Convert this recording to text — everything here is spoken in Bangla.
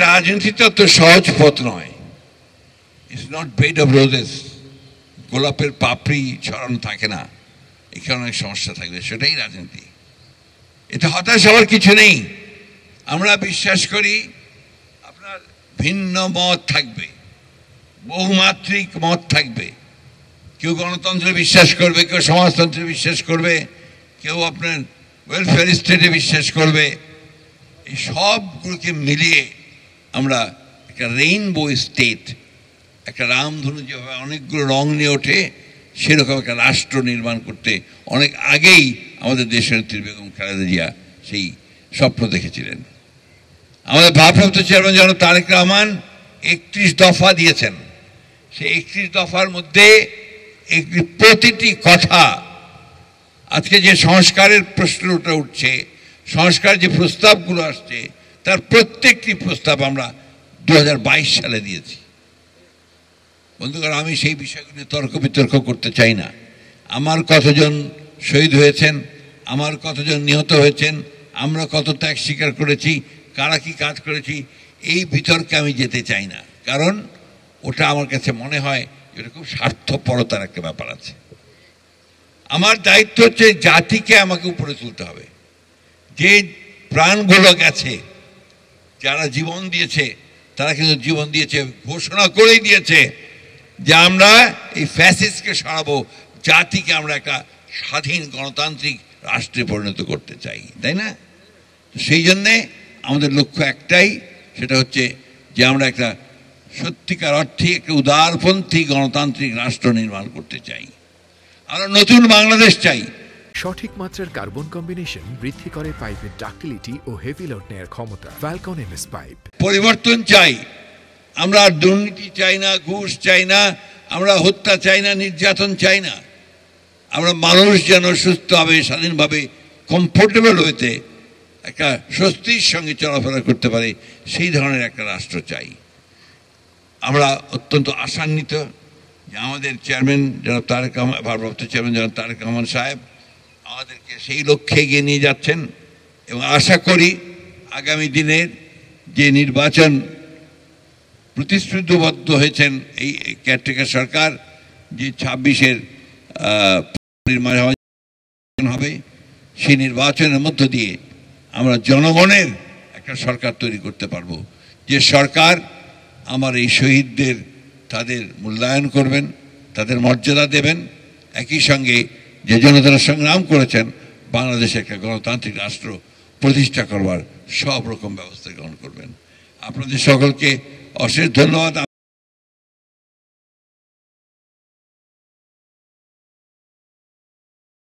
রাজনীতিটা তো সহজ পথ নয়, it's not bed of roses. গোলাপের পাপড়ি ছড়ানো থাকে না, এখানে অনেক সমস্যা থাকবে, সেটাই রাজনীতি। এটা হতাশ হওয়ার কিছু নেই। আমরা বিশ্বাস করি আপনার ভিন্ন মত থাকবে, বহুমাত্রিক মত থাকবে। কেউ গণতন্ত্রে বিশ্বাস করবে, কেউ সমাজতন্ত্রে বিশ্বাস করবে, কেউ আপনার ওয়েলফেয়ার স্টেটে বিশ্বাস করবে। এই সবগুলোকে মিলিয়ে আমরা একটা রেইনবো স্টেট, একটা রামধনু যেভাবে অনেকগুলো রং নিয়ে ওঠে, সেরকম একটা রাষ্ট্র নির্মাণ করতে অনেক আগেই আমাদের দেশনেত্রী বেগম খালেদা জিয়া সেই স্বপ্ন দেখেছিলেন। আমাদের ভারপ্রাপ্ত চেয়ারম্যান জনাব তারেক রহমান 31 দফা দিয়েছেন। সেই 31 দফার মধ্যে প্রতিটি কথা, আজকে যে সংস্কারের প্রশ্নটা উঠছে, সংস্কার যে প্রস্তাবগুলো আসছে, তার প্রত্যেকটি প্রস্তাব আমরা 2022 সালে দিয়েছি। বন্ধুগণ, আমি সেই বিষয়গুলো তর্ক বিতর্ক করতে চাই না। আমার কতজন শহীদ হয়েছেন, আমার কতজন নিহত হয়েছেন, আমরা কত ত্যাগ স্বীকার করেছি, কারা কি কাজ করেছি, এই বিতর্কে আমি যেতে চাই না। কারণ ওটা আমার কাছে মনে হয় এটা খুব স্বার্থপরতার একটা ব্যাপার আছে। আমার দায়িত্ব হচ্ছে জাতিকে আমাকে উপরে তুলতে হবে। যে প্রাণগুলো গেছে, যারা জীবন দিয়েছে, তারা কিন্তু জীবন দিয়েছে, ঘোষণা করেই দিয়েছে যে আমরা এই ফ্যাসিস্টকে সরাবো, জাতিকে আমরা একটা স্বাধীন গণতান্ত্রিক রাষ্ট্রে পরিণত করতে চাই, তাই না? সেই জন্যে আমাদের লক্ষ্য একটাই, সেটা হচ্ছে যে আমরা একটা সত্যিকার অর্থে একটা উদারপন্থী গণতান্ত্রিক রাষ্ট্র নির্মাণ করতে চাই। আমরা নতুন বাংলাদেশ চাই। সঠিক মাত্রার কার্বন কম্বিনেশন বৃদ্ধি করে পাইপের ডাক্টিলিটি ও হেভি লোড নেয়ার ক্ষমতা। Falcon MS pipe. পরিবর্তন চাই। আমরা আর দুর্নীতি চাই না, ঘুষ চাই না, আমরা হত্যা চাই না, নির্যাতন চাই না। আমরা মানুষ যেন সুস্থভাবে, স্বাধীনভাবে, কমফোর্টেবল হইতে একটা স্বস্তির সঙ্গে চলাফেরা করতে পারে, সেই ধরনের একটা রাষ্ট্র চাই। আমরা অত্যন্ত আশান্বিত যে আমাদের চেয়ারম্যান জনাব তারেক রহমান, ভারপ্রাপ্ত চেয়ারম্যান জনাব তারেক রহমান সাহেব আমাদেরকে সেই লক্ষ্যে এগিয়ে নিয়ে যাচ্ছেন। এবং আশা করি আগামী দিনের যে নির্বাচন প্রতিশ্রুতিবদ্ধ হয়েছেন এই কেয়ারটেকার সরকার, যে 26-এর নির্বাচন হবে, সেই নির্বাচনের মধ্য দিয়ে আমরা জনগণের একটা সরকার তৈরি করতে পারবো, যে সরকার আমার এই শহীদদের তাদের মূল্যায়ন করবেন, তাদের মর্যাদা দেবেন, একই সঙ্গে যে জন্য তারা সংগ্রাম করেছেন বাংলাদেশে একটা গণতান্ত্রিক রাষ্ট্র প্রতিষ্ঠা করবার সব রকম ব্যবস্থা গ্রহণ করবেন। আপনাদের সকলকে অশেষ ধন্যবাদ।